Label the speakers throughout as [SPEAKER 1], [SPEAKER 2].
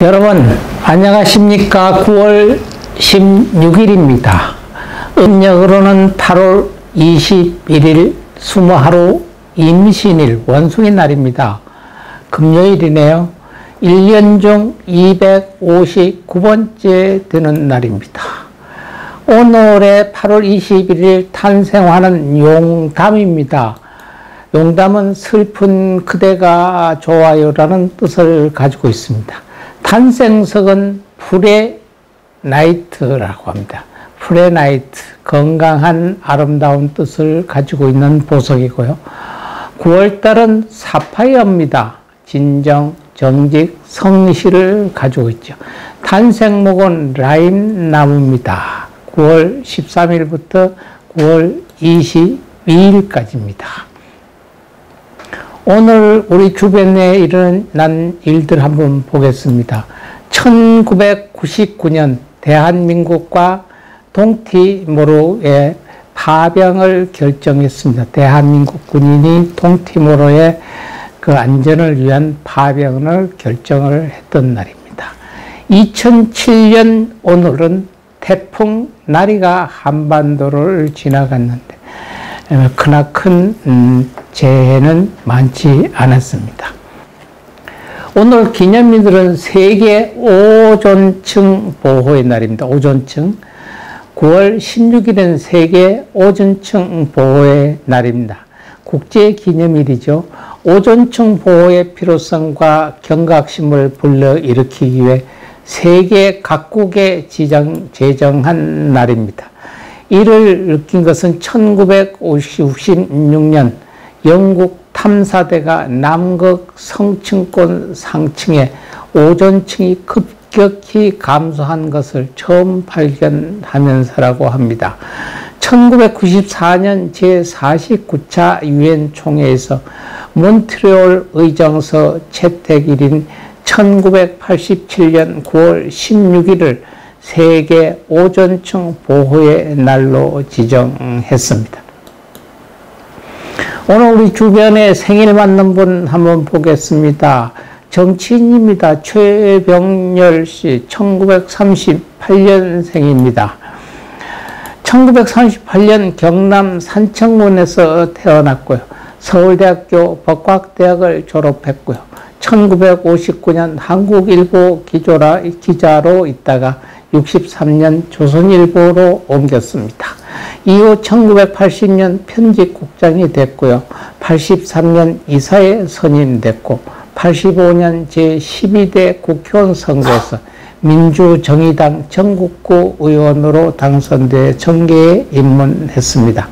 [SPEAKER 1] 여러분 안녕하십니까. 9월 16일입니다. 음력으로는 8월 21일 수모하루 임신일 원숭이 날입니다. 금요일이네요. 1년 중 259번째 되는 날입니다. 오늘의 8월 21일 탄생하는 용담입니다. 용담은 슬픈 그대가 좋아요라는 뜻을 가지고 있습니다. 탄생석은 프레나이트라고 합니다. 프레나이트, 건강한 아름다운 뜻을 가지고 있는 보석이고요. 9월달은 사파이어입니다. 진정, 정직, 성실을 가지고 있죠. 탄생목은 라임나무입니다. 9월 13일부터 9월 22일까지입니다. 오늘 우리 주변에 일어난 일들 한번 보겠습니다. 1999년 대한민국과 동티모르의 파병을 결정했습니다. 대한민국 군인이 동티모르의 그 안전을 위한 파병을 결정을 했던 날입니다. 2007년 오늘은 태풍 나리가 한반도를 지나갔는데 크나큰 재해는 많지 않았습니다. 오늘 기념일들은 세계 오존층 보호의 날입니다. 오존층. 9월 16일은 세계 오존층 보호의 날입니다. 국제 기념일이죠. 오존층 보호의 필요성과 경각심을 불러일으키기 위해 세계 각국에 제정한 날입니다. 이를 느낀 것은 1956년 영국 탐사대가 남극 성층권 상층에 오존층이 급격히 감소한 것을 처음 발견하면서라고 합니다. 1994년 제49차 유엔 총회에서 몬트리올 의정서 채택일인 1987년 9월 16일을 세계 오존층 보호의 날로 지정했습니다. 오늘 우리 주변에 생일 맞는 분 한번 보겠습니다. 정치인입니다. 최병렬 씨, 1938년생입니다. 1938년 경남 산청군에서 태어났고요. 서울대학교 법학대학을 졸업했고요. 1959년 한국일보 기자로 있다가 63년 조선일보로 옮겼습니다. 이후 1980년 편집국장이 됐고요. 83년 이사에 선임됐고 85년 제12대 국회의원 선거에서 민주정의당 전국구 의원으로 당선돼 정계에 입문했습니다.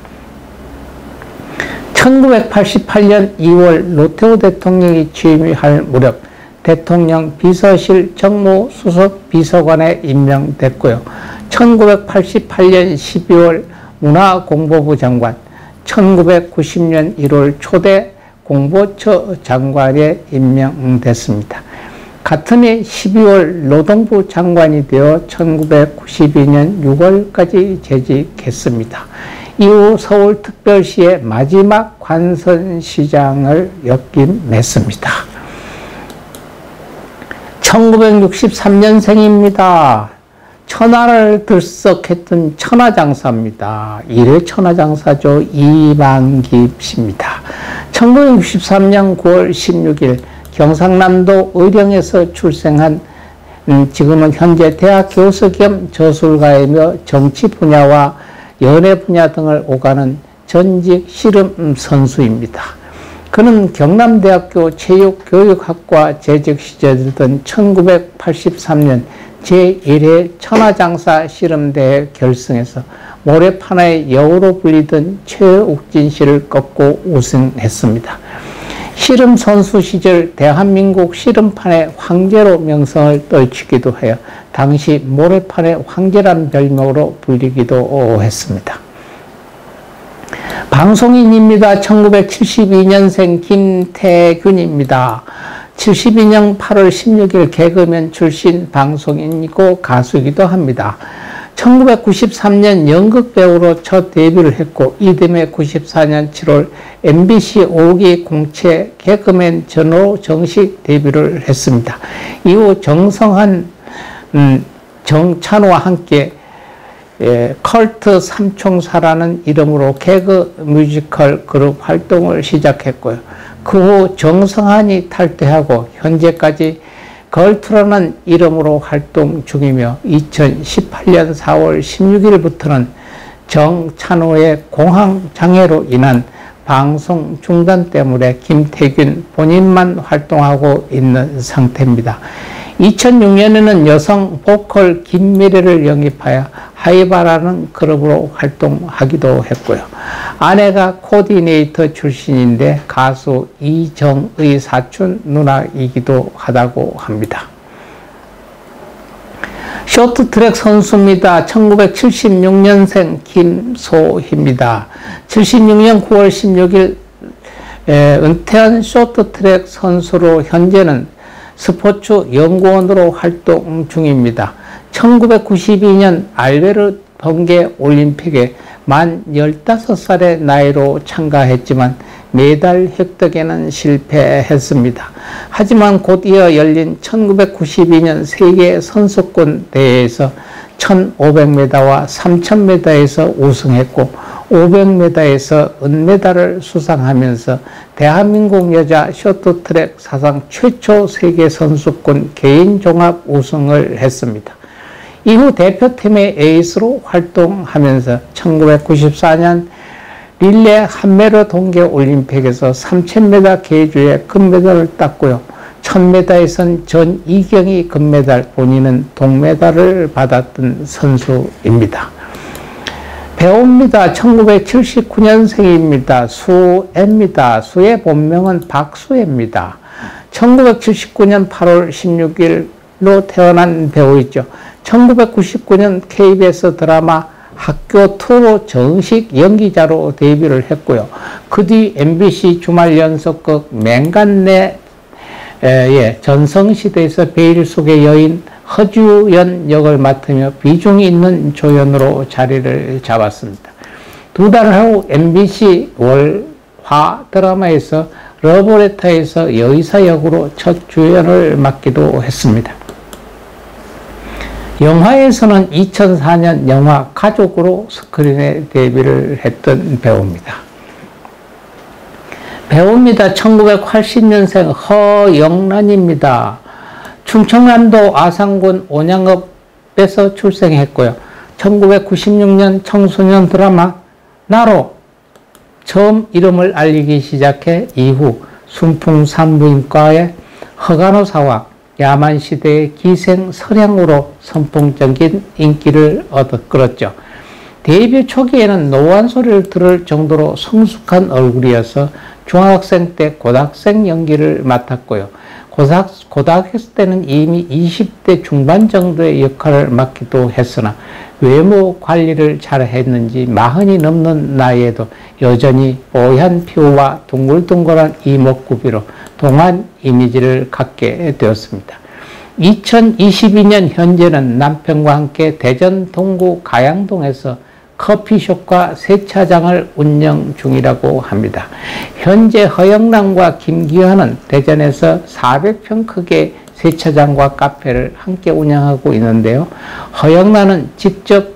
[SPEAKER 1] 1988년 2월 노태우 대통령이 취임할 무렵 대통령 비서실 정무수석 비서관에 임명됐고요. 1988년 12월 문화공보부 장관, 1990년 1월 초대 공보처 장관에 임명됐습니다. 같은 해 12월 노동부 장관이 되어 1992년 6월까지 재직했습니다. 이후 서울특별시의 마지막 관선시장을 역임했습니다. 1963년생입니다. 천하를 들썩했던 천하장사입니다. 일회 천하장사죠. 이만기 씨입니다. 1963년 9월 16일 경상남도 의령에서 출생한 지금은 현재 대학 교수 겸 저술가이며 정치 분야와 연예 분야 등을 오가는 전직 씨름 선수입니다. 그는 경남대학교 체육교육학과 재직 시절이던 1983년 제1회 천하장사 씨름대회 결승에서 모래판의 여우로 불리던 최욱진 씨를 꺾고 우승했습니다. 씨름 선수 시절 대한민국 씨름판의 황제로 명성을 떨치기도 하여 당시 모래판의 황제란 별명으로 불리기도 했습니다. 방송인입니다. 1972년생 김태균입니다. 72년 8월 16일 개그맨 출신 방송인이고 가수이기도 합니다. 1993년 연극 배우로 첫 데뷔를 했고 이듬해 94년 7월 MBC 5기 공채 개그맨 전으로 정식 데뷔를 했습니다. 이후 정성한 정찬호와 함께 컬트 삼총사라는 이름으로 개그 뮤지컬 그룹 활동을 시작했고요. 그 후 정성한이 탈퇴하고 현재까지 걸트라는 이름으로 활동 중이며 2018년 4월 16일부터는 정찬호의 공황장애로 인한 방송 중단 때문에 김태균 본인만 활동하고 있는 상태입니다. 2006년에는 여성 보컬 김미래를 영입하여 하이바라는 그룹으로 활동하기도 했고요. 아내가 코디네이터 출신인데 가수 이정의 사촌 누나이기도 하다고 합니다. 쇼트트랙 선수입니다. 1976년생 김소희입니다. 76년 9월 16일 은퇴한 쇼트트랙 선수로 현재는 스포츠 연구원으로 활동 중입니다. 1992년 알베르 번개 올림픽에 만 15살의 나이로 참가했지만 메달 획득에는 실패했습니다. 하지만 곧 이어 열린 1992년 세계 선수권 대회에서 1500m와 3000m에서 우승했고 500m에서 은메달을 수상하면서 대한민국 여자 쇼트트랙 사상 최초 세계 선수권 개인 종합 우승을 했습니다. 이후 대표팀의 에이스로 활동하면서 1994년 릴레 한메르 동계올림픽에서 3000m 계주에 금메달을 땄고요. 1000m에선 전이경이 금메달, 본인은 동메달을 받았던 선수입니다. 배우입니다. 1979년생입니다. 수애입니다. 수의 본명은 박수애입니다. 1979년 8월 16일로 태어난 배우이죠. 1999년 KBS 드라마 학교2로 정식 연기자로 데뷔를 했고요. 그 뒤 MBC 주말 연속극 맹간내 전성시대에서 베일 속의 여인 허주연 역을 맡으며 비중이 있는 조연으로 자리를 잡았습니다. 두 달 후 MBC 월화 드라마에서 러브레터에서 여의사 역으로 첫 주연을 맡기도 했습니다. 영화에서는 2004년 영화 가족으로 스크린에 데뷔를 했던 배우입니다. 배우입니다. 1980년생 허영란입니다. 충청남도 아산군 온양읍에서 출생했고요. 1996년 청소년 드라마 나로 처음 이름을 알리기 시작해 이후 순풍산부인과의 허간호사와 야만시대의 기생서량으로 선풍적인 인기를 끌었죠. 데뷔 초기에는 노안 소리를 들을 정도로 성숙한 얼굴이어서 중학생 때 고등학생 연기를 맡았고요. 고등학생 때는 이미 20대 중반 정도의 역할을 맡기도 했으나 외모 관리를 잘 했는지 40이 넘는 나이에도 여전히 뽀얀 피부와 둥글둥글한 이목구비로 동안 이미지를 갖게 되었습니다. 2022년 현재는 남편과 함께 대전 동구 가양동에서 커피숍과 세차장을 운영 중이라고 합니다. 현재 허영란과 김기환은 대전에서 400평 크기의 세차장과 카페를 함께 운영하고 있는데요. 허영란은 직접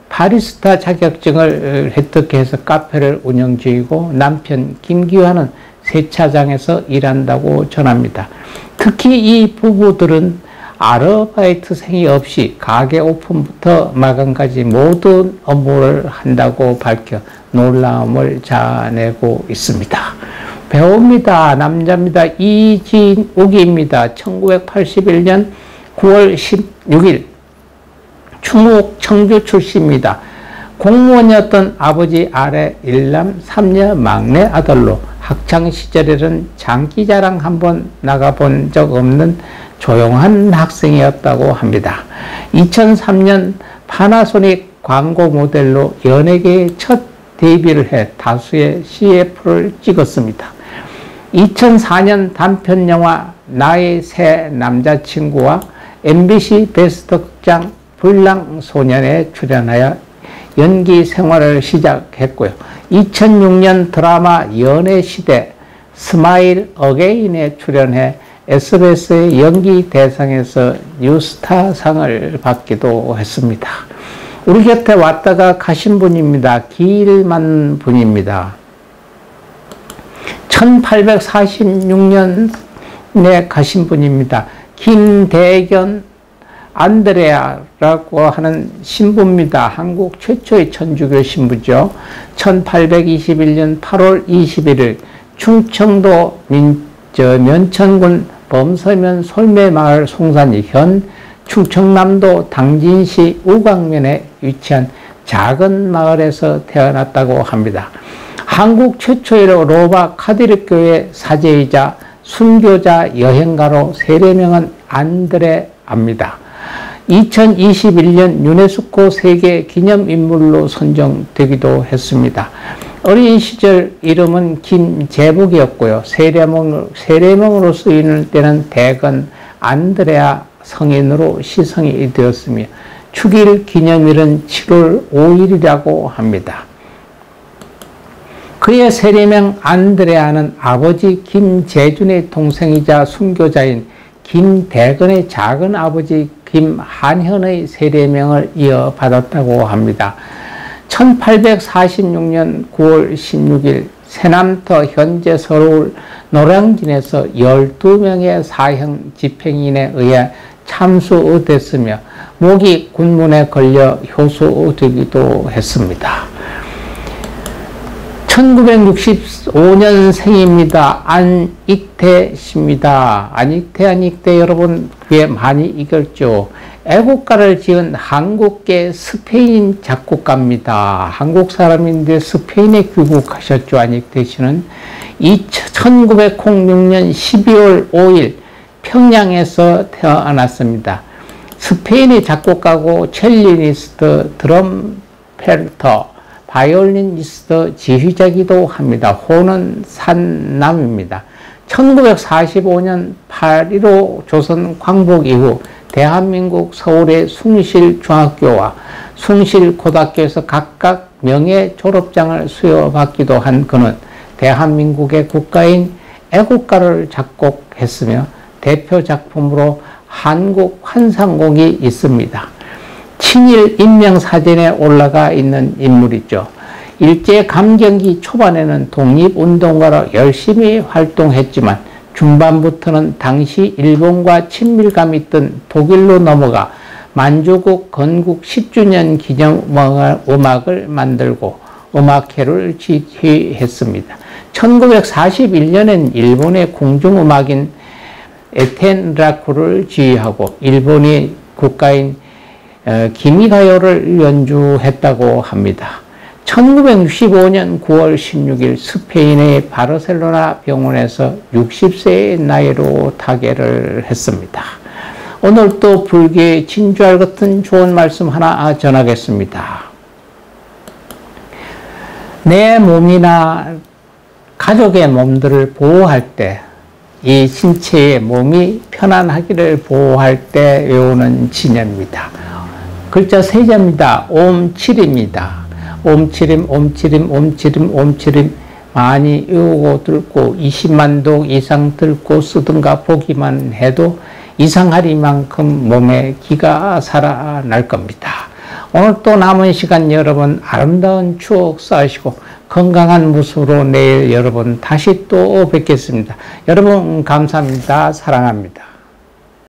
[SPEAKER 1] 바리스타 자격증을 획득해서 카페를 운영 중이고 남편 김기환은 세차장에서 일한다고 전합니다. 특히 이 부부들은 아르바이트생이 없이 가게 오픈부터 마감까지 모든 업무를 한다고 밝혀 놀라움을 자아내고 있습니다. 배우입니다. 남자입니다. 이진욱입니다. 1981년 9월 16일 충북 청주 출신입니다. 공무원이었던 아버지 아래 일남 3녀 막내 아들로 학창시절에는 장기자랑 한번 나가본 적 없는 조용한 학생이었다고 합니다. 2003년 파나소닉 광고 모델로 연예계에 첫 데뷔를 해 다수의 CF를 찍었습니다. 2004년 단편영화 나의 새 남자친구와 MBC 베스트 극장 불량소년에 출연하여 연기 생활을 시작했고요. 2006년 드라마 연애시대 스마일 어게인에 출연해 SBS의 연기대상에서 뉴스타상을 받기도 했습니다. 우리 곁에 왔다가 가신 분입니다. 기일만 분입니다. 1846년에 가신 분입니다. 김대견 안드레아라고 하는 신부입니다. 한국 최초의 천주교 신부죠. 1821년 8월 21일 충청도 면천군 범서면 솔매마을 송산이 현 충청남도 당진시 우광면에 위치한 작은 마을에서 태어났다고 합니다. 한국 최초의 로마 카톨릭 교회 사제이자 순교자 여행가로 세례명은 안드레아입니다. 2021년 유네스코 세계 기념인물로 선정되기도 했습니다. 어린 시절 이름은 김재복이었고요. 세례명으로 쓰이는 때는 대건 안드레아 성인으로 시성이 되었으며 축일 기념일은 7월 5일이라고 합니다. 그의 세례명 안드레아는 아버지 김재준의 동생이자 순교자인 김대건의 작은 아버지 김한현의 세례명을 이어받았다고 합니다. 1846년 9월 16일 새남터 현재 서울 노량진에서 12명의 사형 집행인에 의해 참수됐으며 모기 군문에 걸려 효수되기도 했습니다. 1965년생입니다. 안익태 씨입니다. 안익태 여러분 귀에 많이 익었죠. 애국가를 지은 한국계 스페인 작곡가입니다. 한국 사람인데 스페인에 귀국하셨죠. 안익태 씨는 1906년 12월 5일 평양에서 태어났습니다. 스페인의 작곡가고 첼리니스트, 드럼펠터, 바이올리니스트, 지휘자기도 합니다. 호는 산남입니다. 1945년 8.15 조선 광복 이후 대한민국 서울의 숭실중학교와 숭실고등학교에서 각각 명예 졸업장을 수여받기도 한 그는 대한민국의 국가인 애국가를 작곡했으며 대표 작품으로 한국 환상곡이 있습니다. 친일 인명사전에 올라가 있는 인물이죠. 일제감경기 초반에는 독립운동가로 열심히 활동했지만 중반부터는 당시 일본과 친밀감이 있던 독일로 넘어가 만주국 건국 10주년 기념 음악을 만들고 음악회를 지휘했습니다. 1941년엔 일본의 공중음악인 에텐라쿠를 지휘하고 일본의 국가인 기미가요를 연주했다고 합니다. 1965년 9월 16일 스페인의 바르셀로나 병원에서 60세의 나이로 타계를 했습니다. 오늘 또 불교의 진주알 같은 좋은 말씀 하나 전하겠습니다. 내 몸이나 가족의 몸들을 보호할 때, 이 신체의 몸이 편안하기를 보호할 때 외우는 진여입니다. 글자 세 자입니다. 옴칠입니다. 옴칠임, 옴칠임, 옴칠임, 옴칠임 많이 외우고 들고 20만 동 이상 들고 쓰든가 보기만 해도 이상하리만큼 몸에 기가 살아날 겁니다. 오늘 또 남은 시간 여러분 아름다운 추억 쌓으시고 건강한 모습으로 내일 여러분 다시 또 뵙겠습니다. 여러분 감사합니다. 사랑합니다.